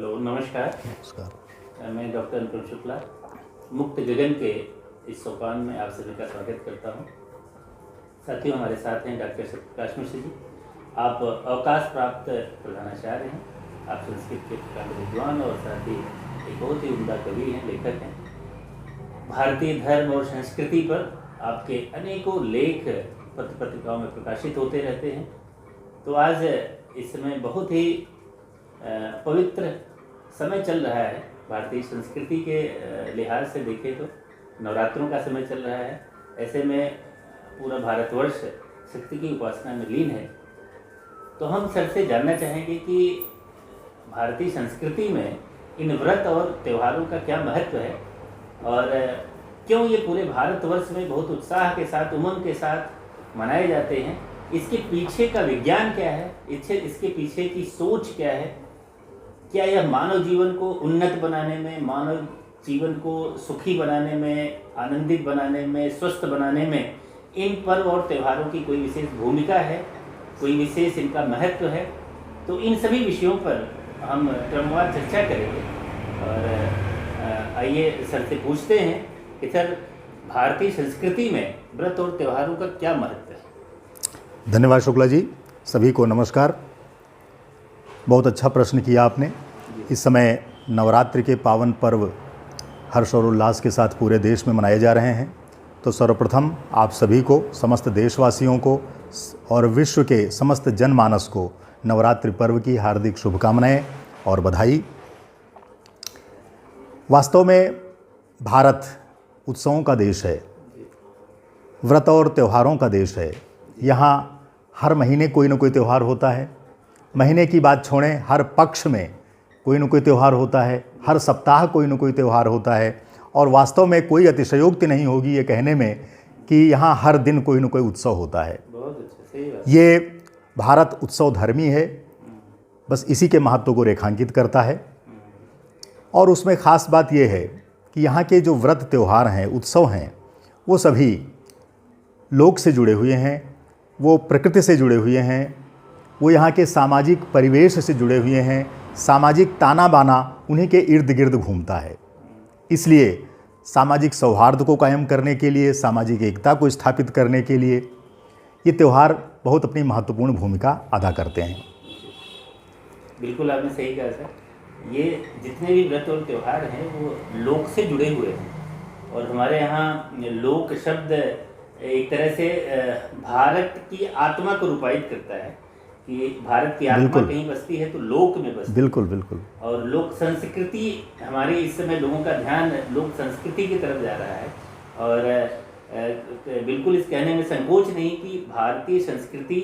Hello, नमस्कार। नमस्कार। मैं डॉक्टर अनुपम शुक्ला मुक्त गगन के इस सोपान में आप सभी का स्वागत करता हूँ। साथियों, हमारे साथ हैं डॉक्टर सत्यप्रकाश मिश्र जी। आप अवकाश प्राप्त प्रधानाचार्य हैं, आप संस्कृत के प्रकांड विद्वान और साथ ही एक बहुत ही उम्दा कवि हैं, लेखक हैं। भारतीय धर्म और संस्कृति पर आपके अनेकों लेख पत्र पत्रिकाओं में प्रकाशित होते रहते हैं। तो आज इस समय बहुत ही पवित्र समय चल रहा है। भारतीय संस्कृति के लिहाज से देखें तो नवरात्रों का समय चल रहा है। ऐसे में पूरा भारतवर्ष शक्ति की उपासना में लीन है। तो हम सर से जानना चाहेंगे कि भारतीय संस्कृति में इन व्रत और त्योहारों का क्या महत्व है और क्यों ये पूरे भारतवर्ष में बहुत उत्साह के साथ, उमंग के साथ मनाए जाते हैं। इसके पीछे का विज्ञान क्या है, इसके पीछे की सोच क्या है। क्या यह मानव जीवन को उन्नत बनाने में, मानव जीवन को सुखी बनाने में, आनंदित बनाने में, स्वस्थ बनाने में इन पर्व और त्योहारों की कोई विशेष भूमिका है, कोई विशेष इनका महत्व है। तो इन सभी विषयों पर हम क्रमवार चर्चा करेंगे। और आइए सर से पूछते हैं कि सर, भारतीय संस्कृति में व्रत और त्योहारों का क्या महत्व है। धन्यवाद शुक्ला जी। सभी को नमस्कार। बहुत अच्छा प्रश्न किया आपने। इस समय नवरात्रि के पावन पर्व हर्ष और उल्लास के साथ पूरे देश में मनाए जा रहे हैं। तो सर्वप्रथम आप सभी को, समस्त देशवासियों को और विश्व के समस्त जनमानस को नवरात्रि पर्व की हार्दिक शुभकामनाएं और बधाई। वास्तव में भारत उत्सवों का देश है, व्रत और त्योहारों का देश है। यहाँ हर महीने कोई ना कोई त्यौहार होता है। महीने की बात छोड़ें, हर पक्ष में कोई ना कोई त्यौहार होता है, हर सप्ताह कोई ना कोई त्यौहार होता है। और वास्तव में कोई अतिशयोक्ति नहीं होगी ये कहने में कि यहाँ हर दिन कोई ना कोई उत्सव होता है। बहुत अच्छा, सही बात। ये भारत उत्सव धर्मी है, बस इसी के महत्व को रेखांकित करता है। और उसमें ख़ास बात यह है कि यहाँ के जो व्रत त्यौहार हैं, उत्सव हैं, वो सभी लोक से जुड़े हुए हैं, वो प्रकृति से जुड़े हुए हैं, वो यहाँ के सामाजिक परिवेश से जुड़े हुए हैं। सामाजिक ताना बाना उन्हीं के इर्द गिर्द घूमता है। इसलिए सामाजिक सौहार्द को कायम करने के लिए, सामाजिक एकता को स्थापित करने के लिए ये त्यौहार बहुत अपनी महत्वपूर्ण भूमिका अदा करते हैं। बिल्कुल आपने सही कहा सर। ये जितने भी व्रत और त्यौहार हैं वो लोक से जुड़े हुए हैं। और हमारे यहाँ लोक शब्द एक तरह से भारत की आत्मा को रूपायित करता है कि भारत की आत्मा कहीं बसती है तो लोक में बसती है। बिल्कुल बिल्कुल। और लोक संस्कृति, हमारे इस समय लोगों का ध्यान लोक संस्कृति की तरफ जा रहा है। और बिल्कुल इस कहने में संकोच नहीं कि भारतीय संस्कृति,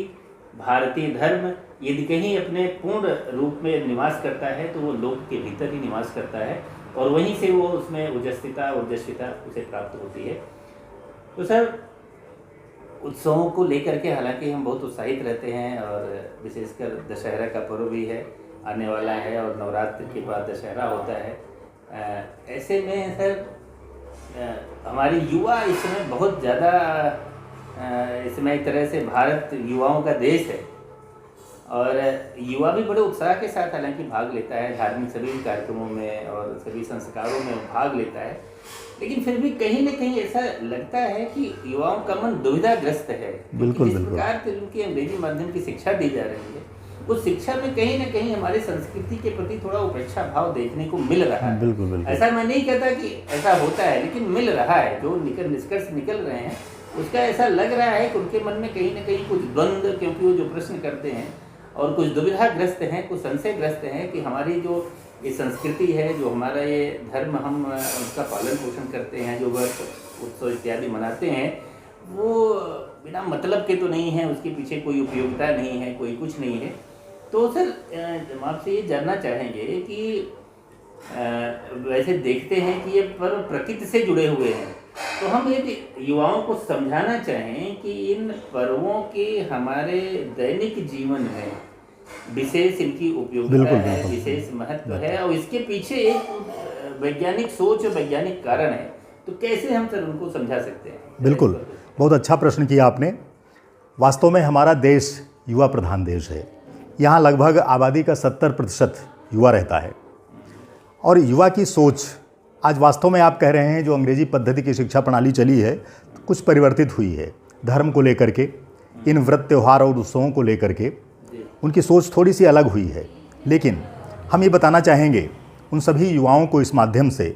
भारतीय धर्म यदि कहीं अपने पूर्ण रूप में निवास करता है तो वो लोक के भीतर ही निवास करता है और वहीं से वो उसमें ओजस्विता, ओजस्विता उसे प्राप्त होती है। तो सर, उत्सवों को लेकर के हालांकि हम बहुत उत्साहित रहते हैं और विशेषकर दशहरा का पर्व भी है, आने वाला है और नवरात्र के बाद दशहरा होता है। ऐसे में सर, हमारे युवा इस समय बहुत ज़्यादा, इस समय एक तरह से भारत युवाओं का देश है और युवा भी बड़े उत्साह के साथ हालांकि भाग लेता है धार्मिक सभी कार्यक्रमों में और सभी संस्कारों में भाग लेता है। लेकिन फिर भी कहीं न कहीं ऐसा लगता है कि युवाओं का मन दुविधाग्रस्त है। बिल्कुल जिस प्रकार से उनकी अंग्रेजी माध्यम की शिक्षा दी जा रही है, उस शिक्षा में कहीं न कहीं हमारे संस्कृति के प्रति थोड़ा उपेक्षा भाव देखने को मिल रहा है। बिल्कुल बिल्कुल। ऐसा मैं नहीं कहता कि ऐसा होता है, लेकिन मिल रहा है। जो निष्कर्ष निकल रहे हैं उसका ऐसा लग रहा है कि उनके मन में कहीं न कहीं कुछ द्वंद्व, क्योंकि वो जो प्रश्न करते हैं और कुछ दुविधाग्रस्त हैं, कुछ संशयग्रस्त हैं कि हमारी जो ये संस्कृति है, जो हमारा ये धर्म, हम उसका पालन पोषण करते हैं, जो व्रत उत्सव इत्यादि मनाते हैं, वो बिना मतलब के तो नहीं है, उसके पीछे कोई उपयोगिता नहीं है, कोई कुछ नहीं है। तो सर, हम आपसे ये जानना चाहेंगे कि वैसे देखते हैं कि ये पर्व प्रकृति से जुड़े हुए हैं, तो हम यदि युवाओं को समझाना चाहें कि इन पर्वों के हमारे दैनिक जीवन में विशेष इनकी उपयोगिता है, विशेष महत्व है और इसके पीछे एक वैज्ञानिक सोच और वैज्ञानिक कारण है, तो कैसे हम सर उनको समझा सकते हैं। बिल्कुल, बहुत अच्छा प्रश्न किया आपने। वास्तव में हमारा देश युवा प्रधान देश है। यहाँ लगभग आबादी का 70% युवा रहता है। और युवा की सोच आज वास्तव में आप कह रहे हैं जो अंग्रेजी पद्धति की शिक्षा प्रणाली चली है तो कुछ परिवर्तित हुई है धर्म को लेकर के, इन व्रत त्यौहार और उत्सवों को लेकर के उनकी सोच थोड़ी सी अलग हुई है। लेकिन हम ये बताना चाहेंगे उन सभी युवाओं को इस माध्यम से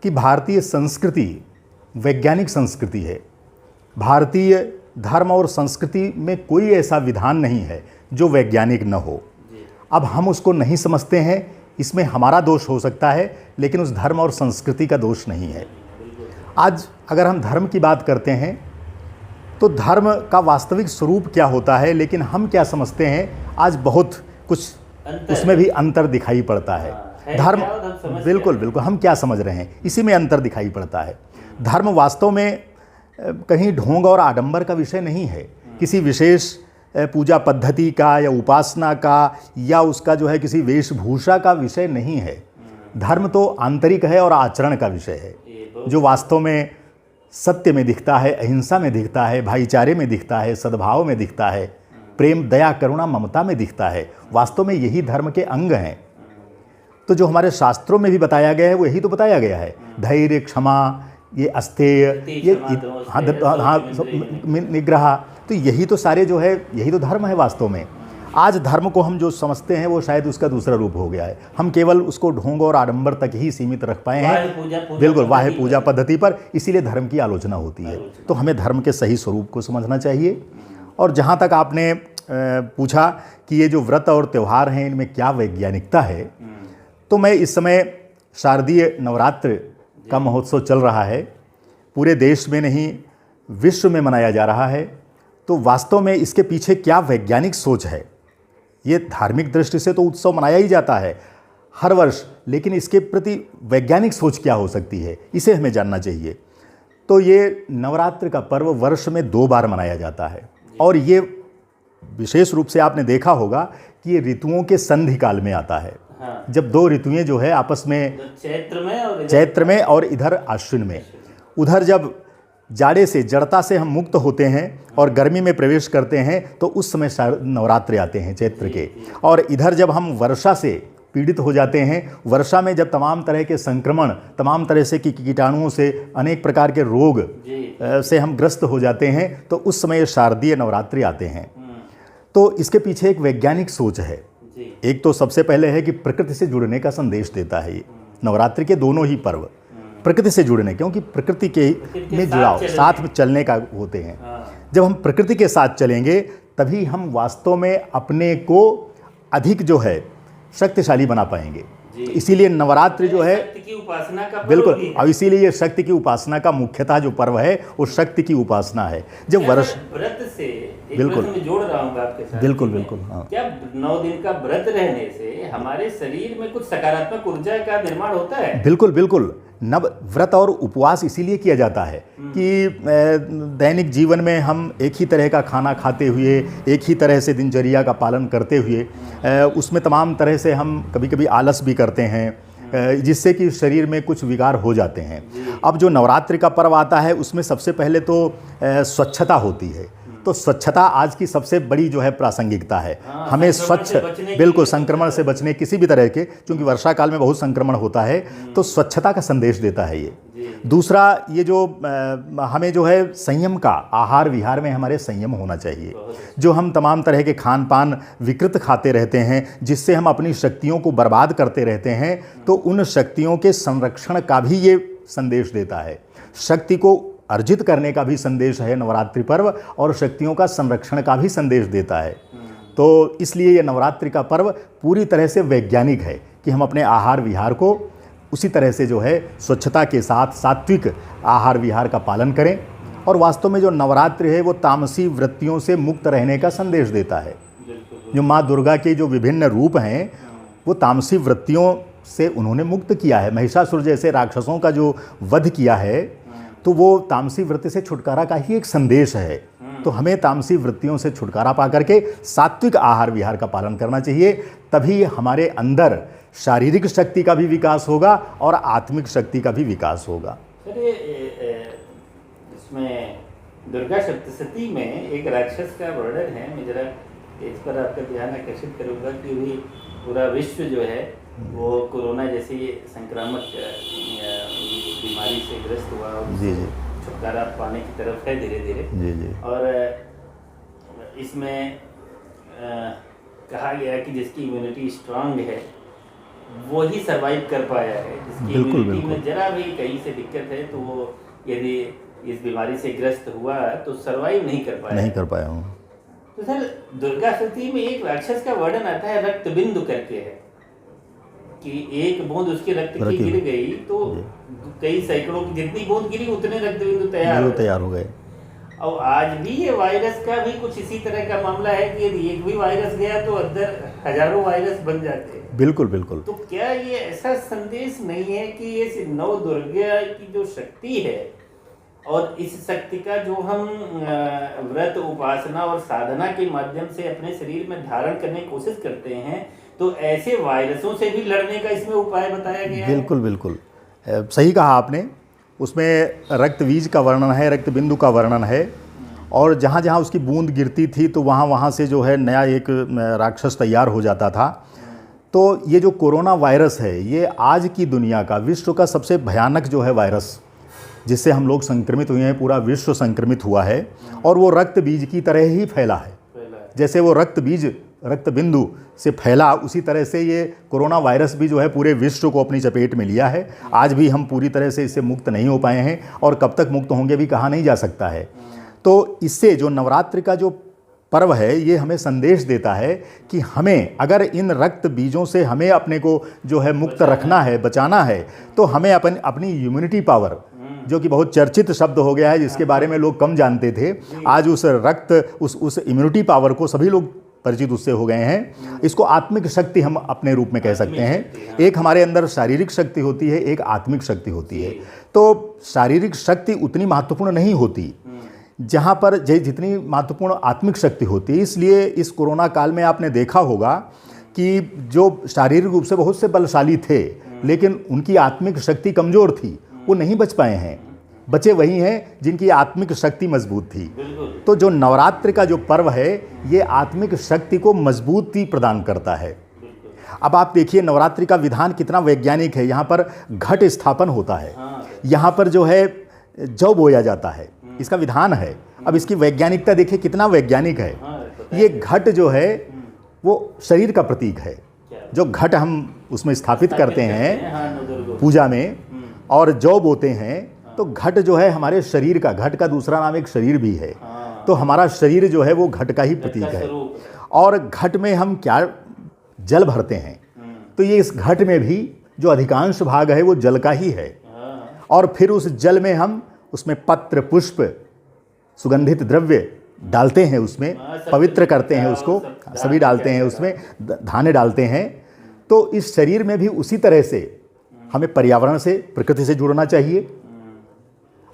कि भारतीय संस्कृति वैज्ञानिक संस्कृति है। भारतीय धर्म और संस्कृति में कोई ऐसा विधान नहीं है जो वैज्ञानिक न हो। अब हम उसको नहीं समझते हैं, इसमें हमारा दोष हो सकता है, लेकिन उस धर्म और संस्कृति का दोष नहीं है। आज अगर हम धर्म की बात करते हैं तो धर्म का वास्तविक स्वरूप क्या होता है, लेकिन हम क्या समझते हैं, आज बहुत कुछ उसमें भी अंतर दिखाई पड़ता है। धर्म बिल्कुल बिल्कुल हम क्या समझ रहे हैं इसी में अंतर दिखाई पड़ता है। धर्म वास्तव में कहीं ढोंग और आडंबर का विषय नहीं है, किसी विशेष पूजा पद्धति का या उपासना का या उसका जो है किसी वेशभूषा का विषय नहीं है। धर्म तो आंतरिक है और आचरण का विषय है, जो वास्तव में सत्य में दिखता है, अहिंसा में दिखता है, भाईचारे में दिखता है, सद्भाव में दिखता है, प्रेम दया करुणा ममता में दिखता है। वास्तव में यही धर्म के अंग हैं। तो जो हमारे शास्त्रों में भी बताया गया है वो यही तो बताया गया है, धैर्य क्षमा ये अस्तेय ये निग्रह, तो यही तो सारे जो है यही तो धर्म है वास्तव में। आज धर्म को हम जो समझते हैं वो शायद उसका दूसरा रूप हो गया है। हम केवल उसको ढोंग और आडंबर तक ही सीमित रख पाए हैं, बिल्कुल वाह पूजा पद्धति पर, इसीलिए धर्म की आलोचना होती है। तो हमें धर्म के सही स्वरूप को समझना चाहिए। और जहाँ तक आपने पूछा कि ये जो व्रत और त्यौहार हैं इनमें क्या वैज्ञानिकता है, तो मैं इस समय शारदीय नवरात्र का महोत्सव चल रहा है, पूरे देश में नहीं विश्व में मनाया जा रहा है। तो वास्तव में इसके पीछे क्या वैज्ञानिक सोच है, ये धार्मिक दृष्टि से तो उत्सव मनाया ही जाता है हर वर्ष, लेकिन इसके प्रति वैज्ञानिक सोच क्या हो सकती है इसे हमें जानना चाहिए। तो ये नवरात्र का पर्व वर्ष में 2 बार मनाया जाता है और ये विशेष रूप से आपने देखा होगा कि ये ऋतुओं के संधि काल में आता है। हाँ। जब 2 ऋतुएं जो है आपस में चैत्र में और इधर आश्विन में, उधर जब जाड़े से जड़ता से हम मुक्त होते हैं और गर्मी में प्रवेश करते हैं तो उस समय नवरात्रि आते हैं चैत्र के। और इधर जब हम वर्षा से पीड़ित हो जाते हैं, वर्षा में जब तमाम तरह के संक्रमण, तमाम तरह से कीटाणुओं से, अनेक प्रकार के रोग से हम ग्रस्त हो जाते हैं, तो उस समय शारदीय नवरात्रि आते हैं। तो इसके पीछे एक वैज्ञानिक सोच है। एक तो सबसे पहले है कि प्रकृति से जुड़ने का संदेश देता है ये नवरात्रि के दोनों ही पर्व, प्रकृति से जुड़ने, क्योंकि प्रकृति के में जुड़ाव, साथ में चलने का होते हैं। जब हम प्रकृति के साथ चलेंगे तभी हम वास्तव में अपने को अधिक जो है शक्तिशाली बना पाएंगे। इसीलिए नवरात्रि जो है शक्ति की उपासना का बिल्कुल, और इसीलिए ये शक्ति की उपासना का मुख्यतः जो पर्व है वो शक्ति की उपासना है। जब वर्ष व्रत से बिल्कुल मैं जोड़ रहा हूँ आपके साथ, बिल्कुल बिल्कुल हाँ, क्या 9 दिन का व्रत रहने से हमारे शरीर में कुछ सकारात्मक ऊर्जा का निर्माण होता है? बिल्कुल बिल्कुल। नव व्रत और उपवास इसीलिए किया जाता है कि दैनिक जीवन में हम एक ही तरह का खाना खाते हुए, एक ही तरह से दिनचर्या का पालन करते हुए, उसमें तमाम तरह से हम कभी कभी आलस भी करते हैं, जिससे कि शरीर में कुछ विकार हो जाते हैं। अब जो नवरात्रि का पर्व आता है उसमें सबसे पहले तो स्वच्छता होती है। तो स्वच्छता आज की सबसे बड़ी जो है प्रासंगिकता है। हमें स्वच्छ बिल्कुल संक्रमण से बचने किसी भी तरह के, क्योंकि वर्षा काल में बहुत संक्रमण होता है, तो स्वच्छता का संदेश देता है ये। दूसरा ये जो हमें जो है संयम का, आहार विहार में हमारे संयम होना चाहिए। जो हम तमाम तरह के खान पान विकृत खाते रहते हैं जिससे हम अपनी शक्तियों को बर्बाद करते रहते हैं, तो उन शक्तियों के संरक्षण का भी ये संदेश देता है। शक्ति को अर्जित करने का भी संदेश है नवरात्रि पर्व, और शक्तियों का संरक्षण का भी संदेश देता है। तो इसलिए ये नवरात्रि का पर्व पूरी तरह से वैज्ञानिक है कि हम अपने आहार विहार को उसी तरह से जो है स्वच्छता के साथ सात्विक आहार विहार का पालन करें। और वास्तव में जो नवरात्रि है वो तामसी वृत्तियों से मुक्त रहने का संदेश देता है। जो माँ दुर्गा के जो विभिन्न रूप हैं वो तामसी वृत्तियों से उन्होंने मुक्त किया है। महिषासुर जैसे राक्षसों का जो वध किया है तो वो तामसी वृत्ति से छुटकारा का ही एक संदेश है। तो हमें तामसी वृत्तियों से छुटकारा पा करके सात्विक आहार विहार का पालन करना चाहिए, तभी हमारे अंदर शारीरिक शक्ति का भी विकास होगा और आत्मिक शक्ति का भी विकास होगा। सर इसमें दुर्गा सप्तशती में एक राक्षस का वर्णन है, मैं जरा इस पर आपका ध्यान आकर्षित करूँगा कि पूरा विश्व जो है वो कोरोना जैसी संक्रामक बीमारी से ग्रस्त हुआ और जी जी छुटकारा पाने की तरफ है धीरे धीरे। जी जी और इसमें कहा गया कि जिसकी इम्यूनिटी स्ट्रांग है वो ही सरवाइव कर पाया है। जिसकी बिल्कुल इम्यूनिटी में बिल्कुल जरा भी कहीं से दिक्कत है तो वो यदि इस बीमारी से ग्रस्त हुआ तो सरवाइव नहीं कर पाया। नहीं कर पाया हूँ। तो सर दुर्गा स्तुति में एक राक्षस का वर्णन आता है, रक्त बिंदु करके है कि एक बूंद उसके रक्त की गिर गई तो कई सैकड़ों की जितनी बूंद गिरी उतने रक्त बिंदु तैयार हो गए। और आज भी ये वायरस का भी कुछ इसी तरह का मामला है कि यदि एक भी वायरस गया तो अंदर हजारों वायरस बन जाते हैं। बिल्कुल बिल्कुल। तो क्या ये ऐसा संदेश नहीं है कि ये नौ दुर्गा की जो शक्ति है और इस शक्ति का जो हम व्रत उपासना और साधना के माध्यम से अपने शरीर में धारण करने की कोशिश करते हैं तो ऐसे वायरसों से भी लड़ने का इसमें उपाय बताया गया है? बिल्कुल बिल्कुल सही कहा आपने। उसमें रक्त बीज का वर्णन है, रक्त बिंदु का वर्णन है, और जहाँ जहाँ उसकी बूंद गिरती थी तो वहाँ वहाँ से जो है नया एक राक्षस तैयार हो जाता था। तो ये जो कोरोना वायरस है ये आज की दुनिया का, विश्व का सबसे भयानक जो है वायरस जिससे हम लोग संक्रमित हुए हैं, पूरा विश्व संक्रमित हुआ है। और वो रक्त बीज की तरह ही फैला है। जैसे वो रक्त बीज रक्त बिंदु से फैला उसी तरह से ये कोरोना वायरस भी जो है पूरे विश्व को अपनी चपेट में लिया है। आज भी हम पूरी तरह से इससे मुक्त नहीं हो पाए हैं और कब तक मुक्त होंगे भी कहा नहीं जा सकता है। तो इससे जो नवरात्रि का जो पर्व है ये हमें संदेश देता है कि हमें अगर इन रक्त बीजों से हमें अपने को जो है मुक्त रखना है, बचाना है, तो हमें अपनी इम्यूनिटी पावर, जो कि बहुत चर्चित शब्द हो गया है जिसके बारे में लोग कम जानते थे, आज उस रक्त उस इम्यूनिटी पावर को सभी लोग परिचित उससे हो गए हैं। इसको आत्मिक शक्ति हम अपने रूप में कह सकते हैं। एक हमारे अंदर शारीरिक शक्ति होती है, एक आत्मिक शक्ति होती है। तो शारीरिक शक्ति उतनी महत्वपूर्ण नहीं होती जहाँ पर जितनी महत्वपूर्ण आत्मिक शक्ति होती है। इसलिए इस कोरोना काल में आपने देखा होगा कि जो शारीरिक रूप से बहुत से बलशाली थे लेकिन उनकी आत्मिक शक्ति कमज़ोर थी, वो नहीं बच पाए हैं। बचे वही हैं जिनकी आत्मिक शक्ति मजबूत थी। तो जो नवरात्रि का जो पर्व है ये आत्मिक शक्ति को मजबूती प्रदान करता है। अब आप देखिए नवरात्रि का विधान कितना वैज्ञानिक है। यहाँ पर घट स्थापन होता है, यहाँ पर जो है जौ बोया जाता है, इसका विधान है। अब इसकी वैज्ञानिकता देखिए कितना वैज्ञानिक है। ये घट जो है वो शरीर का प्रतीक है। जो घट हम उसमें स्थापित करते हैं पूजा में और जौ बोते हैं तो घट जो है हमारे शरीर का, घट का दूसरा नाम एक शरीर भी है। तो हमारा शरीर जो है वो घट का ही प्रतीक है। और घट में हम क्या जल भरते हैं, तो ये इस घट में भी जो अधिकांश भाग है वो जल का ही है। और फिर उस जल में हम उसमें पत्र, पुष्प, सुगंधित द्रव्य डालते हैं, उसमें पवित्र करते हैं उसको, सभी डालते हैं उसमें, धान्य डालते हैं। तो इस शरीर में भी उसी तरह से हमें पर्यावरण से, प्रकृति से जुड़ना चाहिए।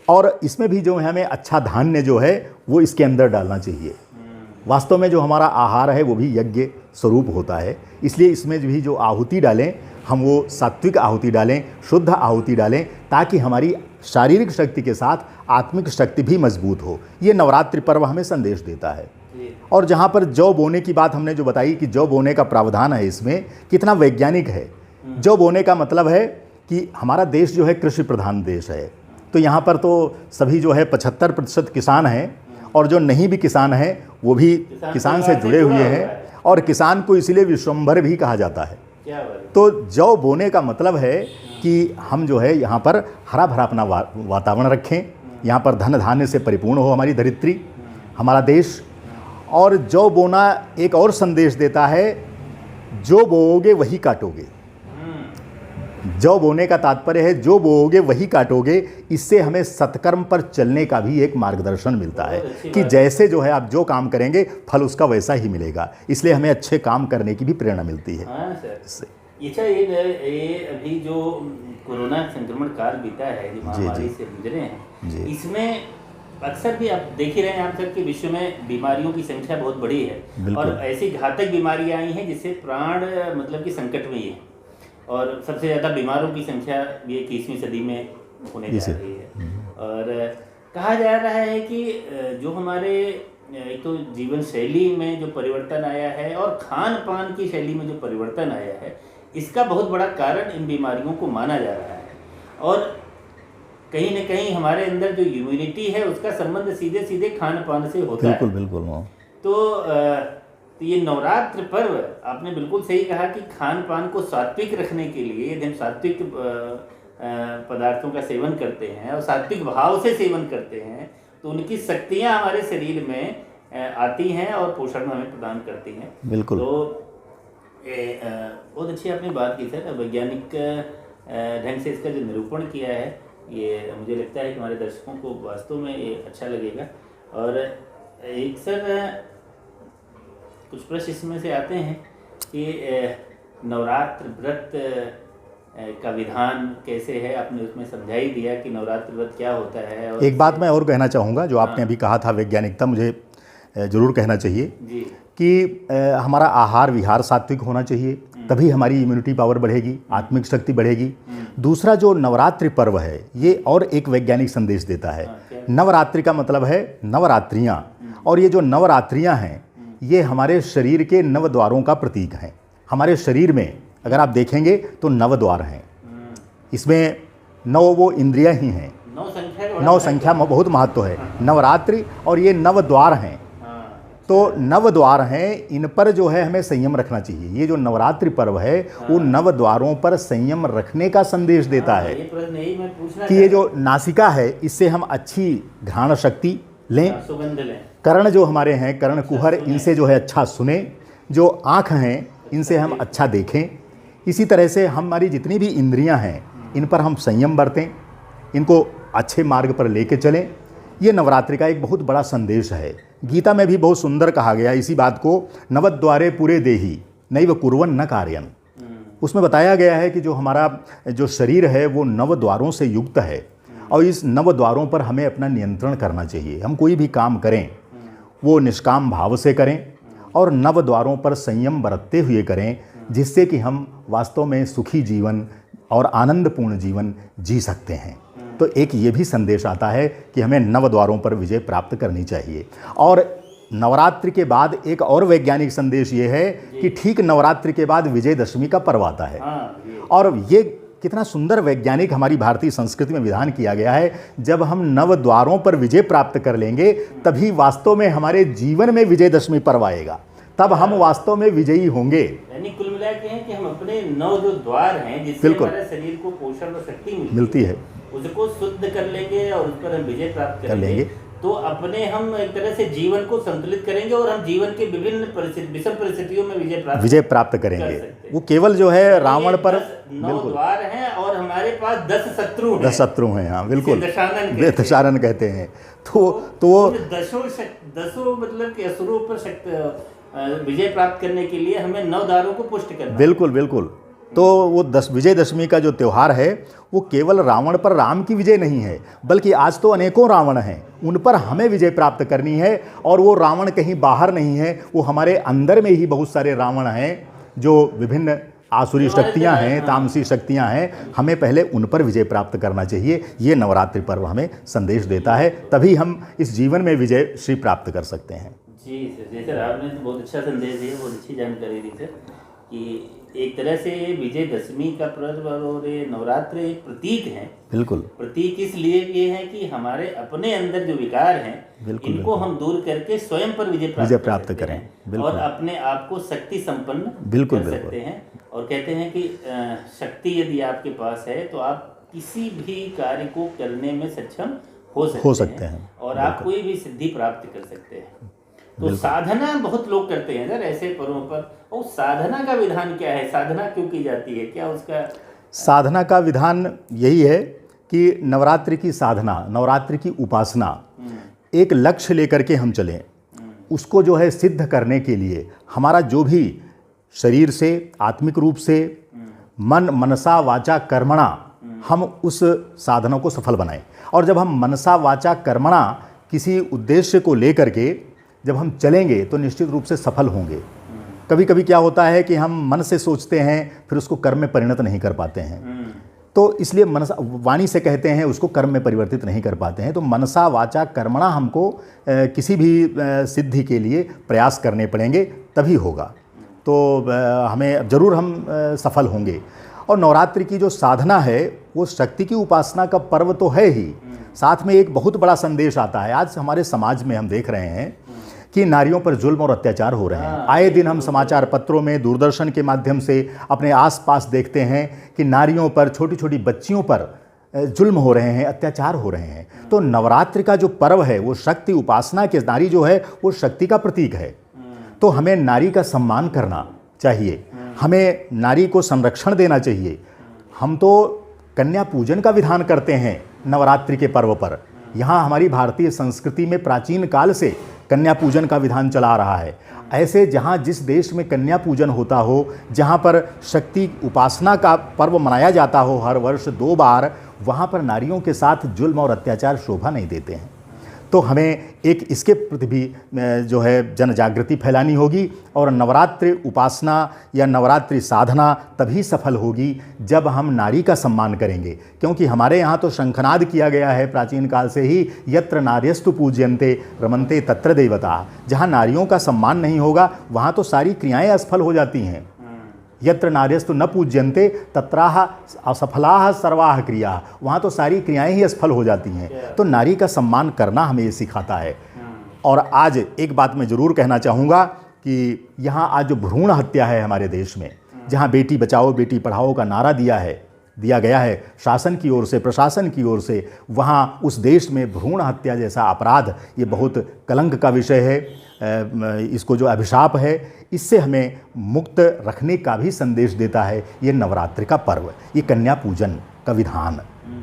और इसमें भी जो है हमें अच्छा धान्य जो है वो इसके अंदर डालना चाहिए। वास्तव में जो हमारा आहार है वो भी यज्ञ स्वरूप होता है। इसलिए इसमें भी जो आहुति डालें हम वो सात्विक आहुति डालें, शुद्ध आहुति डालें, ताकि हमारी शारीरिक शक्ति के साथ आत्मिक शक्ति भी मजबूत हो। ये नवरात्रि पर्व हमें संदेश देता है। और जहाँ पर जौ बोने की बात हमने जो बताई कि जौ बोने का प्रावधान है, इसमें कितना वैज्ञानिक है। जौ बोने का मतलब है कि हमारा देश जो है कृषि प्रधान देश है। तो यहाँ पर तो सभी जो है 75% किसान हैं, और जो नहीं भी किसान हैं वो भी किसान से जुड़े हुए हैं। और किसान को इसलिए विश्वम्भर भी कहा जाता है। तो जौ बोने का मतलब है कि हम जो है यहाँ पर हरा भरा अपना वातावरण रखें, यहाँ पर धन धान्य से परिपूर्ण हो हमारी धरित्री, हमारा देश। और जौ बोना एक और संदेश देता है, जो बोओगे वही काटोगे। जौ बोने का तात्पर्य है जो बोओगे वही काटोगे। इससे हमें सत्कर्म पर चलने का भी एक मार्गदर्शन मिलता है कि जैसे जो है आप जो काम करेंगे फल उसका वैसा ही मिलेगा। इसलिए हमें अच्छे काम करने की भी प्रेरणा मिलती है। हाँ सर। ये अभी जो कोरोना संक्रमण काल बीता है, जो महामारी से गुजरे हैं, इसमें अक्सर भी आप देख ही रहे हैं आप सर कि विश्व में बीमारियों की संख्या बहुत बड़ी है और ऐसी घातक बीमारियां आई हैं जिससे प्राण मतलब कि संकट में ही है। और सबसे ज़्यादा बीमारों की संख्या ये 21वीं सदी में होने जा रही है। और कहा जा रहा है कि जो हमारे एक तो जीवन शैली में जो परिवर्तन आया है और खान पान की शैली में जो परिवर्तन आया है, इसका बहुत बड़ा कारण इन बीमारियों को माना जा रहा है। और कहीं न कहीं हमारे अंदर जो इम्यूनिटी है उसका संबंध सीधे सीधे खान पान से होता बिल्कुल है। बिल्कुल। तो ये नवरात्र पर्व आपने बिल्कुल सही कहा कि खान पान को सात्विक रखने के लिए यदि हम सात्विक पदार्थों का सेवन करते हैं और सात्विक भाव से सेवन करते हैं तो उनकी शक्तियाँ हमारे शरीर में आती हैं और पोषण हमें प्रदान करती हैं। बिल्कुल। तो बहुत अच्छी आपने बात की सर, वैज्ञानिक ढंग से इसका जो निरूपण किया है ये मुझे लगता है कि हमारे दर्शकों को वास्तव में ये अच्छा लगेगा। और एक सर कुछ प्रश्न इसमें से आते हैं कि नवरात्र व्रत का विधान कैसे है, आपने उसमें समझा ही दिया कि नवरात्र व्रत क्या होता है। और एक बात मैं और कहना चाहूँगा, जो आपने अभी कहा था वैज्ञानिकता, मुझे ज़रूर कहना चाहिए जी कि हमारा आहार विहार सात्विक होना चाहिए, तभी हमारी इम्यूनिटी पावर बढ़ेगी, आत्मिक शक्ति बढ़ेगी। दूसरा जो नवरात्रि पर्व है ये और एक वैज्ञानिक संदेश देता है। नवरात्रि का मतलब है नवरात्रियाँ, और ये जो नवरात्रियाँ हैं ये हमारे शरीर के नव द्वारों का प्रतीक हैं। हमारे शरीर में अगर आप देखेंगे तो नव द्वार हैं, इसमें 9 वो इंद्रियां ही हैं, 9 संख्या में बहुत महत्व है नवरात्रि, और ये नव द्वार हैं। तो नव द्वार हैं, इन पर जो है हमें संयम रखना चाहिए। ये जो नवरात्रि पर्व है वो नव द्वारों पर संयम रखने का संदेश देता है कि ये जो नासिका है इससे हम अच्छी घ्राण शक्ति लें, सुगंध लें, कर्ण जो हमारे हैं कर्ण कुहर, इनसे जो है अच्छा सुने, जो आँख हैं इनसे हम अच्छा देखें। इसी तरह से हमारी जितनी भी इंद्रियां हैं इन पर हम संयम बरतें, इनको अच्छे मार्ग पर लेके चलें। ये नवरात्रि का एक बहुत बड़ा संदेश है। गीता में भी बहुत सुंदर कहा गया इसी बात को, नवद्वारे पूरे देही नैव कुर्वन् न कार्यन। उसमें बताया गया है कि जो हमारा जो शरीर है वो नव द्वारों से युक्त है, और इस नव द्वारों पर हमें अपना नियंत्रण करना चाहिए। हम कोई भी काम करें वो निष्काम भाव से करें और नव द्वारों पर संयम बरतते हुए करें, जिससे कि हम वास्तव में सुखी जीवन और आनंदपूर्ण जीवन जी सकते हैं। तो एक ये भी संदेश आता है कि हमें नव द्वारों पर विजय प्राप्त करनी चाहिए। और नवरात्रि के बाद एक और वैज्ञानिक संदेश ये है कि ठीक नवरात्रि के बाद विजयदशमी का पर्व आता है। और ये कितना सुंदर वैज्ञानिक हमारी भारतीय संस्कृति में विधान किया गया है, जब हम नव द्वारों पर विजय प्राप्त कर लेंगे तभी वास्तव में हमारे जीवन में विजयदशमी पर्व आएगा, तब हम वास्तव में विजयी होंगे। यानी कुल मिला के हैं कि हम अपने 9 जो द्वार हैं जिससे हमारे शरीर को पोषण और शक्ति मिलती है उसको शुद्ध कर लेंगे और उस पर हम विजय प्राप्त कर लेंगे, तो अपने हम एक तरह से जीवन को संतुलित करेंगे और हम जीवन के विभिन्न विषम परिस्थितियों में विजय प्राप्त करेंगे। वो केवल जो है रावण पर 9 द्वार हैं और हमारे पास 10 शत्रु हैं। 10 शत्रु हैं, हाँ बिल्कुल, दशानन कहते हैं। तो दसों मतलब कि असुरों पर विजय प्राप्त करने के लिए हमें 9 द्वारों को पुष्ट करना। बिल्कुल बिल्कुल। तो वो विजयदशमी का जो त्यौहार है वो केवल रावण पर राम की विजय नहीं है, बल्कि आज तो अनेकों रावण हैं, उन पर हमें विजय प्राप्त करनी है। और वो रावण कहीं बाहर नहीं है, वो हमारे अंदर में ही बहुत सारे रावण हैं, जो विभिन्न आसुरी शक्तियां हैं, तामसी शक्तियां हैं। हमें पहले उन पर विजय प्राप्त करना चाहिए। ये नवरात्रि पर्व हमें संदेश देता है, तभी हम इस जीवन में विजय श्री प्राप्त कर सकते हैं। जी सर, आपने तो बहुत अच्छा संदेश दिया, बहुत अच्छी जानकारी दी सर, कि एक तरह से विजयदशमी का पर्व और नवरात्र एक प्रतीक है। बिल्कुल, प्रतीक इसलिए ये है कि हमारे अपने अंदर जो विकार हैं इनको हम दूर करके स्वयं पर विजय प्राप्त करें और अपने आप को शक्ति संपन्न कर सकते हैं। और कहते हैं कि शक्ति यदि आपके पास है तो आप किसी भी कार्य को करने में सक्षम हो सकते हैं और आप कोई भी सिद्धि प्राप्त कर सकते हैं। तो साधना बहुत लोग करते हैं सर ऐसे पर्वों पर, और साधना का विधान क्या है? साधना क्यों की जाती है? क्या उसका साधना का विधान यही है कि नवरात्रि की साधना, नवरात्रि की उपासना एक लक्ष्य लेकर के हम चलें। उसको जो है सिद्ध करने के लिए हमारा जो भी शरीर से, आत्मिक रूप से, मन मनसा वाचा कर्मणा, हम उस साधना को सफल बनाएं। और जब हम मनसा वाचा कर्मणा किसी उद्देश्य को लेकर के जब हम चलेंगे तो निश्चित रूप से सफल होंगे। कभी कभी क्या होता है कि हम मन से सोचते हैं फिर उसको कर्म में परिणत नहीं कर पाते हैं, तो इसलिए मनसा वाणी से कहते हैं उसको कर्म में परिवर्तित नहीं कर पाते हैं। तो मनसा वाचा कर्मणा हमको किसी भी सिद्धि के लिए प्रयास करने पड़ेंगे, तभी होगा। तो हमें ज़रूर हम सफल होंगे। और नवरात्रि की जो साधना है वो शक्ति की उपासना का पर्व तो है ही, साथ में एक बहुत बड़ा संदेश आता है। आज हमारे समाज में हम देख रहे हैं कि नारियों पर जुल्म और अत्याचार हो रहे हैं। आए दिन हम समाचार पत्रों में, दूरदर्शन के माध्यम से अपने आसपास देखते हैं कि नारियों पर, छोटी छोटी बच्चियों पर जुल्म हो रहे हैं, अत्याचार हो रहे हैं। तो नवरात्रि का जो पर्व है वो शक्ति उपासना के, नारी जो है वो शक्ति का प्रतीक है। तो हमें नारी का सम्मान करना चाहिए, हमें नारी को संरक्षण देना चाहिए। हम तो कन्या पूजन का विधान करते हैं नवरात्रि के पर्व पर। यहाँ हमारी भारतीय संस्कृति में प्राचीन काल से कन्या पूजन का विधान चला रहा है। ऐसे जहाँ जिस देश में कन्या पूजन होता हो, जहाँ पर शक्ति उपासना का पर्व मनाया जाता हो हर वर्ष 2 बार, वहाँ पर नारियों के साथ जुल्म और अत्याचार शोभा नहीं देते हैं। तो हमें एक इसके प्रति भी जो है जन जागृति फैलानी होगी। और नवरात्रि उपासना या नवरात्रि साधना तभी सफल होगी जब हम नारी का सम्मान करेंगे। क्योंकि हमारे यहाँ तो शंखनाद किया गया है प्राचीन काल से ही, यत्र नार्यस्तु पूज्यन्ते रमन्ते तत्र देवता। जहाँ नारियों का सम्मान नहीं होगा वहाँ तो सारी क्रियाएँ असफल हो जाती हैं। यत्र नार्यस्तु न पूज्यन्ते तत्राह असफलाह सर्वाह क्रिया, वहाँ तो सारी क्रियाएं ही असफल हो जाती हैं। तो नारी का सम्मान करना हमें ये सिखाता है। और आज एक बात मैं ज़रूर कहना चाहूँगा कि यहाँ आज जो भ्रूण हत्या है हमारे देश में, जहाँ बेटी बचाओ बेटी पढ़ाओ का नारा दिया गया है शासन की ओर से, प्रशासन की ओर से, वहाँ उस देश में भ्रूण हत्या जैसा अपराध ये बहुत कलंक का विषय है। इसको जो अभिशाप है इससे हमें मुक्त रखने का भी संदेश देता है ये नवरात्रि का पर्व, ये कन्या पूजन का विधान।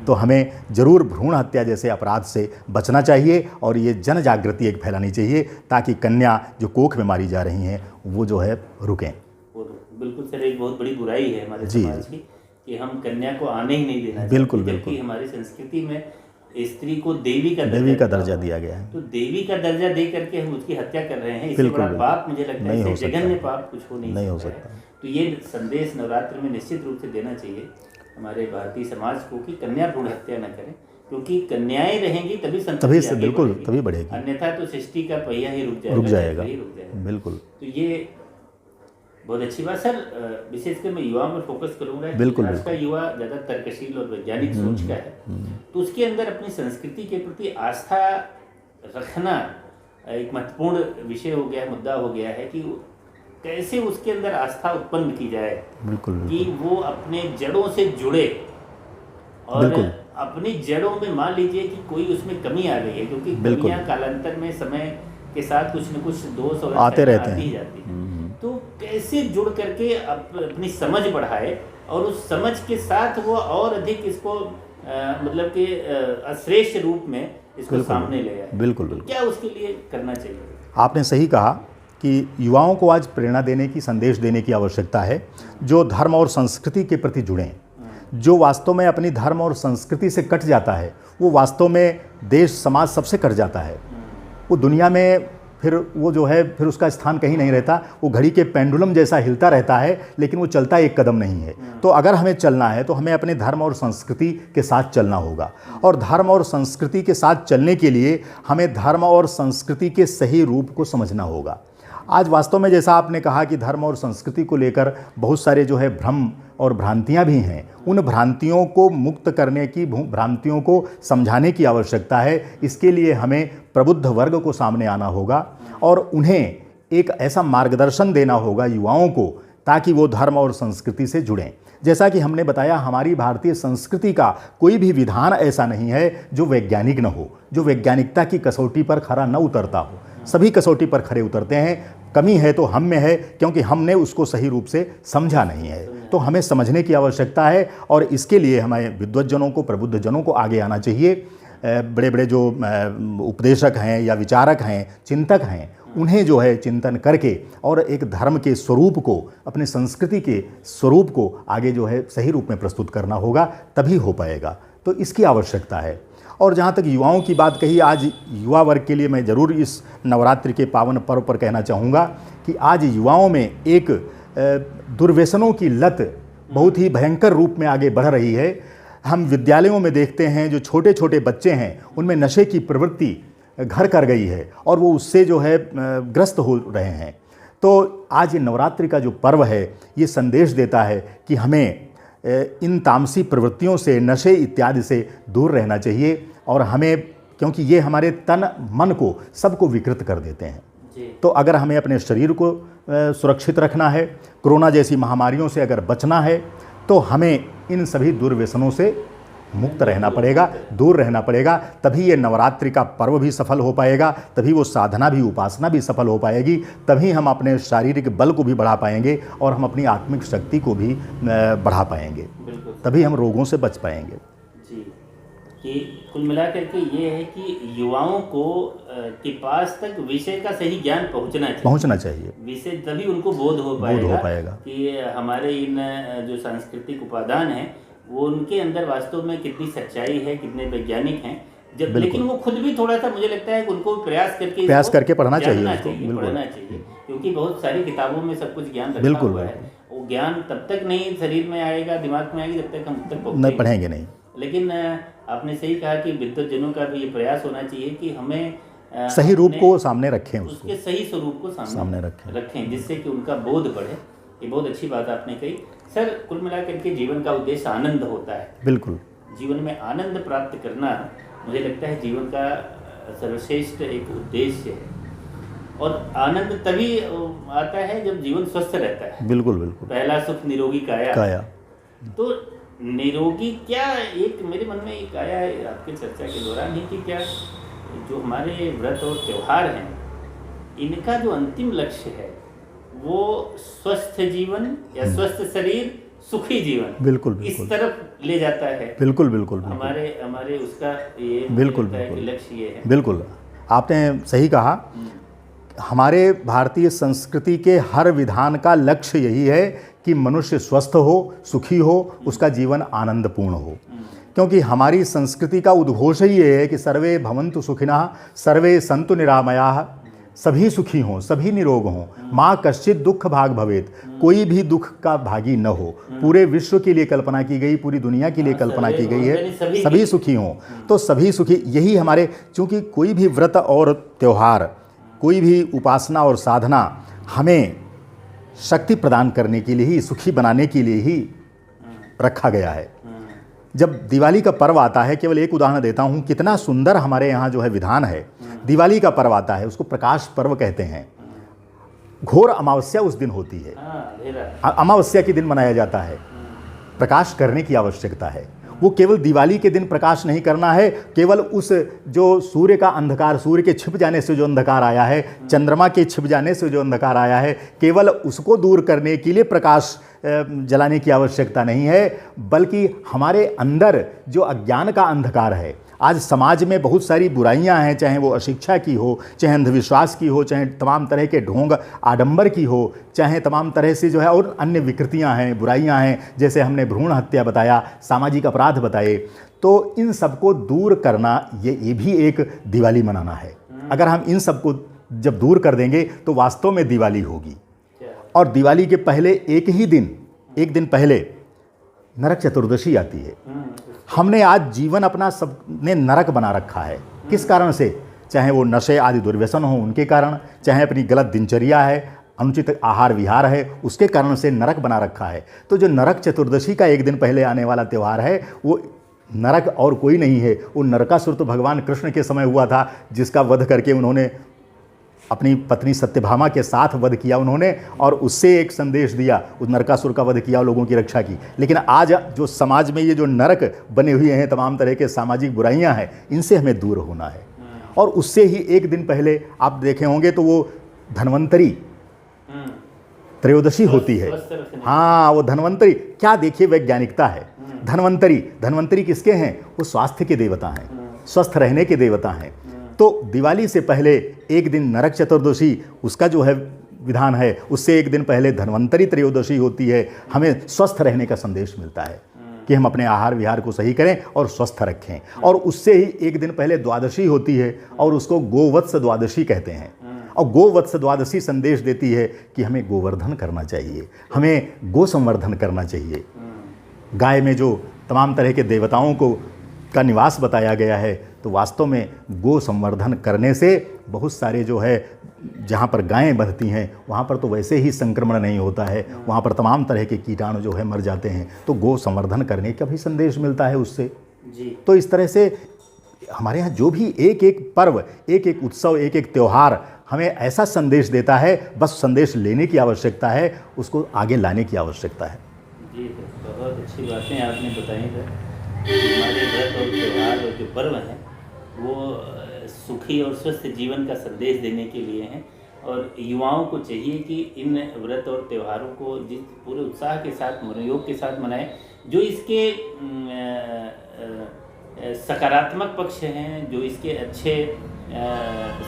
तो हमें ज़रूर भ्रूण हत्या जैसे अपराध से बचना चाहिए और ये जन जागृति एक फैलानी चाहिए ताकि कन्या जो कोख में मारी जा रही हैं वो जो है रुकें। बिल्कुल सर, एक बहुत बड़ी बुराई है हमारे समाज की कि हम कन्या को आने ही नहीं देना। बिल्कुल बिल्कुल। हमारी संस्कृति में स्त्री को देवी का दर्जा दिया गया है। तो देवी का दर्जा दे करके हम उसकी हत्या कर रहे हैं। इससे बड़ा पाप मुझे लगता है जघन्य पाप कुछ हो नहीं हो सकता। तो ये संदेश नवरात्र में निश्चित रूप से देना चाहिए हमारे भारतीय समाज को कि कन्या भ्रूण हत्या न करें, क्योंकि कन्याएं रहेंगी तभी से बिल्कुल तभी बढ़ेगी, अन्यथा तो सृष्टि का पहिया ही रुक जाएगा। बिल्कुल। तो ये बहुत अच्छी बात सर। विशेषकर मैं युवाओं पर फोकस करूंगा। बिल्कुल। आज का युवा ज़्यादा तर्कशील और वैज्ञानिक सोच का है, तो उसके अंदर अपनी संस्कृति के प्रति आस्था रखना एक महत्वपूर्ण विषय हो गया, मुद्दा हो गया है कि कैसे उसके अंदर आस्था उत्पन्न की जाए। बिल्कुल। कि वो अपने जड़ों से जुड़े और अपनी जड़ों में मान लीजिए कि कोई उसमें कमी आ गई है, क्योंकि कमियां कालांतर में समय के साथ कुछ न कुछ दोष और आते रहते हैं, जाती हैं। तो कैसे जुड़ करके अपनी समझ बढ़ाए और उस समझ के साथ वो और अधिक इसको मतलब कि श्रेष्ठ रूप में इसको सामने ले आए। बिल्कुल। क्या उसके लिए करना चाहिए? आपने सही कहा कि युवाओं को आज प्रेरणा देने की, संदेश देने की आवश्यकता है, जो धर्म और संस्कृति के प्रति जुड़ें। जो वास्तव में अपनी धर्म और संस्कृति से कट जाता है वो वास्तव में देश समाज सबसे कट जाता है। वो दुनिया में फिर वो जो है फिर उसका स्थान कहीं नहीं रहता। वो घड़ी के पेंडुलम जैसा हिलता रहता है लेकिन वो चलता एक कदम नहीं है। तो अगर हमें चलना है तो हमें अपने धर्म और संस्कृति के साथ चलना होगा। और धर्म और संस्कृति के साथ चलने के लिए हमें धर्म और संस्कृति के सही रूप को समझना होगा। आज वास्तव में जैसा आपने कहा कि धर्म और संस्कृति को लेकर बहुत सारे जो है भ्रम और भ्रांतियां भी हैं। उन भ्रांतियों को मुक्त करने की, भ्रांतियों को समझाने की आवश्यकता है। इसके लिए हमें प्रबुद्ध वर्ग को सामने आना होगा और उन्हें एक ऐसा मार्गदर्शन देना होगा युवाओं को ताकि वो धर्म और संस्कृति से जुड़ें। जैसा कि हमने बताया, हमारी भारतीय संस्कृति का कोई भी विधान ऐसा नहीं है जो वैज्ञानिक न हो, जो वैज्ञानिकता की कसौटी पर खरा न उतरता हो। सभी कसौटी पर खरे उतरते हैं। कमी है तो हम में है, क्योंकि हमने उसको सही रूप से समझा नहीं है। तो हमें समझने की आवश्यकता है और इसके लिए हमें विद्वज्जनों को, प्रबुद्ध जनों को आगे आना चाहिए। बड़े बड़े जो उपदेशक हैं या विचारक हैं, चिंतक हैं, उन्हें जो है चिंतन करके और एक धर्म के स्वरूप को, अपने संस्कृति के स्वरूप को आगे जो है सही रूप में प्रस्तुत करना होगा, तभी हो पाएगा। तो इसकी आवश्यकता है। और जहाँ तक युवाओं की बात कही, आज युवा वर्ग के लिए मैं ज़रूर इस नवरात्रि के पावन पर्व पर कहना चाहूँगा कि आज युवाओं में एक दुर्व्यसनों की लत बहुत ही भयंकर रूप में आगे बढ़ रही है। हम विद्यालयों में देखते हैं जो छोटे छोटे बच्चे हैं उनमें नशे की प्रवृत्ति घर कर गई है और वो उससे जो है ग्रस्त हो रहे हैं। तो आज ये नवरात्रि का जो पर्व है ये संदेश देता है कि हमें इन तामसी प्रवृत्तियों से, नशे इत्यादि से दूर रहना चाहिए और हमें, क्योंकि ये हमारे तन मन को सबको विकृत कर देते हैं। तो अगर हमें अपने शरीर को सुरक्षित रखना है, कोरोना जैसी महामारियों से अगर बचना है, तो हमें इन सभी दुर्व्यसनों से मुक्त रहना पड़ेगा, दूर रहना पड़ेगा। तभी ये नवरात्रि का पर्व भी सफल हो पाएगा, तभी वो साधना भी, उपासना भी सफल हो पाएगी, तभी हम अपने शारीरिक बल को भी बढ़ा पाएंगे और हम अपनी आत्मिक शक्ति को भी बढ़ा पाएंगे, तभी हम रोगों से बच पाएंगे। जी, कि कुल मिलाकर के ये है कि युवाओं को के पास तक विषय का सही ज्ञान पहुंचना चाहिए। विषय तभी उनको बोध हो पाएगा कि हमारे इन जो सांस्कृतिक उपादान हैं वो उनके अंदर वास्तव में कितनी सच्चाई है, कितने वैज्ञानिक हैं। जब लेकिन वो खुद भी थोड़ा सा, मुझे लगता है कि उनको प्रयास करके पढ़ना चाहिए, क्योंकि बहुत सारी किताबों में सब कुछ ज्ञान रखा हुआ है। वो ज्ञान तब तक नहीं शरीर में आएगा, दिमाग में आएगा, जब तक हम तक नहीं पढ़ेंगे नहीं। लेकिन आपने सही कहा कि विद्वतजनों का भी ये प्रयास होना चाहिए कि हमें सही रूप को सामने रखें, उसके सही स्वरूप को सामने रखें, जिससे कि उनका बोध बढ़े। ये बहुत अच्छी बात आपने कही। सर, कुल मिलाकर के जीवन का उद्देश्य आनंद होता है। बिल्कुल, जीवन में आनंद प्राप्त करना मुझे लगता है जीवन का सर्वश्रेष्ठ एक उद्देश्य है। और आनंद तभी आता है जब जीवन स्वस्थ रहता है। बिल्कुल बिल्कुल। पहला सुख निरोगी काया। तो निरोगी क्या, एक मेरे मन में एक आया है आपकी चर्चा के दौरान ही कि क्या जो हमारे व्रत और त्यौहार हैं, इनका जो अंतिम लक्ष्य है वो स्वस्थ जीवन या स्वस्थ शरीर, सुखी जीवन, बिल्कुल इस तरफ ले जाता है। बिल्कुल हमारे उसका ये लक्ष्य ये है। बिल्कुल, आपने सही कहा। हमारे भारतीय संस्कृति के हर विधान का लक्ष्य यही है कि मनुष्य स्वस्थ हो, सुखी हो, उसका जीवन आनंदपूर्ण हो। क्योंकि हमारी संस्कृति का उद्घोष ही ये है कि सर्वे भवन्तु सुखिनः, सर्वे सन्तु निरामयाः, सभी सुखी हों, सभी निरोग हों, माँ कश्चित दुख भाग भवेत, कोई भी दुख का भागी न हो। पूरे विश्व के लिए कल्पना की गई, पूरी दुनिया के लिए कल्पना की गई है, सभी सुखी हों। तो सभी सुखी, यही हमारे, चूँकि कोई भी व्रत और त्यौहार, कोई भी उपासना और साधना हमें शक्ति प्रदान करने के लिए ही, सुखी बनाने के लिए ही रखा गया है। जब दिवाली का पर्व आता है, केवल एक उदाहरण देता हूँ, कितना सुंदर हमारे यहाँ जो है विधान है। दिवाली का पर्व आता है, उसको प्रकाश पर्व कहते हैं। घोर अमावस्या उस दिन होती है, अमावस्या के दिन मनाया जाता है। प्रकाश करने की आवश्यकता है। वो केवल दिवाली के दिन प्रकाश नहीं करना है, केवल उस जो सूर्य का अंधकार, सूर्य के छिप जाने से जो अंधकार आया है, चंद्रमा के छिप जाने से जो अंधकार आया है, केवल उसको दूर करने के लिए प्रकाश जलाने की आवश्यकता नहीं है, बल्कि हमारे अंदर जो अज्ञान का अंधकार है। आज समाज में बहुत सारी बुराइयां हैं, चाहे वो अशिक्षा की हो, चाहे अंधविश्वास की हो, चाहे तमाम तरह के ढोंग आडंबर की हो, चाहे तमाम तरह से जो है और अन्य विकृतियां हैं, बुराइयां हैं, जैसे हमने भ्रूण हत्या बताया, सामाजिक अपराध बताए। तो इन सबको दूर करना ये भी एक दिवाली मनाना है। अगर हम इन सबको जब दूर कर देंगे तो वास्तव में दिवाली होगी। और दिवाली के पहले एक दिन पहले नरक चतुर्दशी आती है। हमने आज जीवन अपना सबने नरक बना रखा है। किस कारण से? चाहे वो नशे आदि दुर्व्यसन हो उनके कारण, चाहे अपनी गलत दिनचर्या है, अनुचित आहार विहार है, उसके कारण से नरक बना रखा है। तो जो नरक चतुर्दशी का एक दिन पहले आने वाला त्यौहार है, वो नरक और कोई नहीं है, वो नरकासुर तो भगवान कृष्ण के समय हुआ था, जिसका वध करके उन्होंने अपनी पत्नी सत्यभामा के साथ वध किया उन्होंने, और उससे एक संदेश दिया, उस नरकासुर का वध किया, लोगों की रक्षा की। लेकिन आज जो समाज में ये जो नरक बने हुए हैं, तमाम तरह के सामाजिक बुराइयां हैं, इनसे हमें दूर होना है। और उससे ही एक दिन पहले आप देखे होंगे तो वो धन्वंतरी त्रयोदशी होती है। हाँ, वो धन्वंतरी, क्या देखिए वैज्ञानिकता है। धन्वंतरी किसके हैं? वो स्वास्थ्य के देवता हैं, स्वस्थ रहने के देवता हैं। तो दिवाली से पहले एक दिन नरक चतुर्दशी, उसका जो है विधान है, उससे एक दिन पहले धन्वंतरी त्रयोदशी होती है। हमें स्वस्थ रहने का संदेश मिलता है कि हम अपने आहार विहार को सही करें और स्वस्थ रखें। और उससे ही एक दिन पहले द्वादशी होती है, और उसको गोवत्स द्वादशी कहते हैं। और गोवत्स द्वादशी संदेश देती है कि हमें गोवर्धन करना चाहिए, हमें गो संवर्धन करना चाहिए। गाय में जो तमाम तरह के देवताओं को का निवास बताया गया है, तो वास्तव में गो संवर्धन करने से बहुत सारे जो है, जहाँ पर गायें बंधती हैं वहाँ पर तो वैसे ही संक्रमण नहीं होता है, वहाँ पर तमाम तरह के कीटाणु जो है मर जाते हैं। तो गो संवर्धन करने का भी संदेश मिलता है उससे जी। तो इस तरह से हमारे यहाँ जो भी एक एक पर्व, एक एक उत्सव, एक एक त्यौहार हमें ऐसा संदेश देता है, बस संदेश लेने की आवश्यकता है, उसको आगे लाने की आवश्यकता है। जी, बहुत अच्छी बातें आपने बताई सर। हमारे व्रत और त्यौहार और जो पर्व हैं वो सुखी और स्वस्थ जीवन का संदेश देने के लिए हैं, और युवाओं को चाहिए कि इन व्रत और त्योहारों को जिस पूरे उत्साह के साथ, मनोयोग के साथ मनाएं, जो इसके सकारात्मक पक्ष हैं, जो इसके अच्छे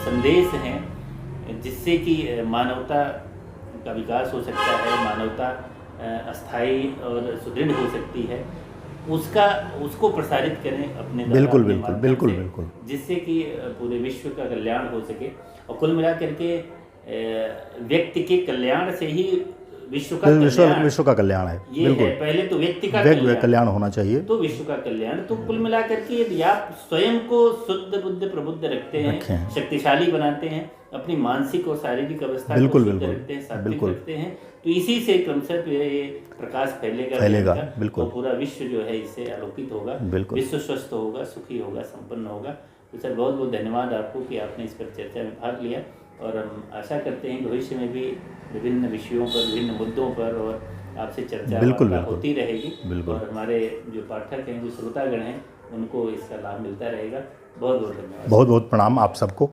संदेश हैं, जिससे कि मानवता का विकास हो सकता है, मानवता अस्थायी और सुदृढ़ हो सकती है, उसको प्रसारित करें अपने बिल्कुल बिल्कुल बिल्कुल बिल्कुल, जिससे कि पूरे विश्व का कल्याण हो सके। और कुल मिला करके व्यक्ति के कल्याण से ही विश्व का कल्याण है। ये बिल्कुल है, पहले तो व्यक्ति का कल्याण होना चाहिए, तो विश्व का कल्याण। तो कुल मिला करके यदि आप स्वयं को शुद्ध बुद्ध प्रबुद्ध रखते हैं, शक्तिशाली बनाते हैं, अपनी मानसिक और शारीरिक अवस्था को शुद्ध रखते हैं, सात्विक रखते हैं, तो इसी से क्रमशः ये प्रकाश फैलेगा बिल्कुल, और पूरा विश्व जो है इससे आलोकित होगा, विश्व स्वस्थ होगा, सुखी होगा, संपन्न होगा। तो सर बहुत बहुत धन्यवाद आपको कि आपने इस पर चर्चा में भाग लिया, और हम आशा करते हैं भविष्य में भी विभिन्न विषयों पर, विभिन्न मुद्दों पर और आपसे चर्चा होती रहेगी, और हमारे जो पाठक हैं, जो श्रोतागण हैं, उनको इसका लाभ मिलता रहेगा। बहुत बहुत धन्यवाद। बहुत बहुत प्रणाम आप सबको।